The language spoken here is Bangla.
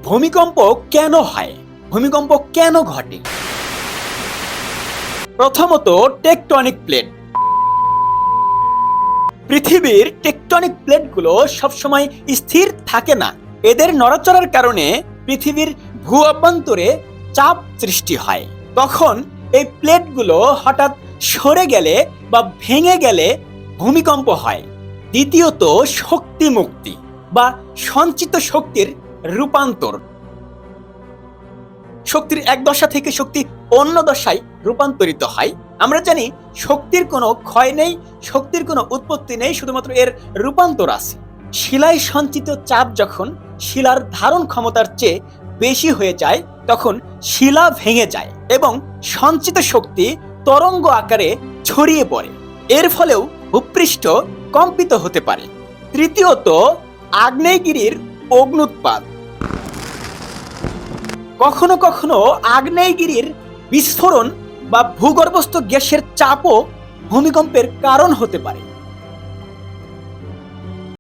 ভূমিকম্প কেন হয়, ভূমিকম্প কেন ঘটে? প্রথমত, টেকটনিক প্লেট। পৃথিবীর টেকটনিক প্লেটগুলো সবসময় স্থির থাকে না। এদের নড়াচড়ার কারণে পৃথিবীর ভূ অভ্যন্তরে চাপ সৃষ্টি হয়। তখন এই প্লেটগুলো হঠাৎ সরে গেলে বা ভেঙে গেলে ভূমিকম্প হয়। দ্বিতীয়ত, শক্তি মুক্তি বা সঞ্চিত শক্তির রূপান্তর। শক্তির এক দশা থেকে শক্তি অন্য দশায় রূপান্তরিত হয়। আমরা জানি শক্তির কোনো ক্ষয় নেই, শক্তির কোনো উৎপত্তি নেই, শুধুমাত্র এর রূপান্তর আছে। শিলায় সঞ্চিত চাপ যখন শিলার ধারণ ক্ষমতার চেয়ে বেশি হয়ে যায় তখন শিলা ভেঙে যায় এবং সঞ্চিত শক্তি তরঙ্গ আকারে ছড়িয়ে পড়ে। এর ফলেও ভূপৃষ্ঠ কম্পিত হতে পারে। তৃতীয়ত, আগ্নেয়গিরির অগ্ন্যুৎপাত। কখনো কখনো আগ্নেয়গিরির বিস্ফোরণ বা ভূগর্ভস্থ গ্যাসের চাপও ভূমিকম্পের কারণ হতে পারে।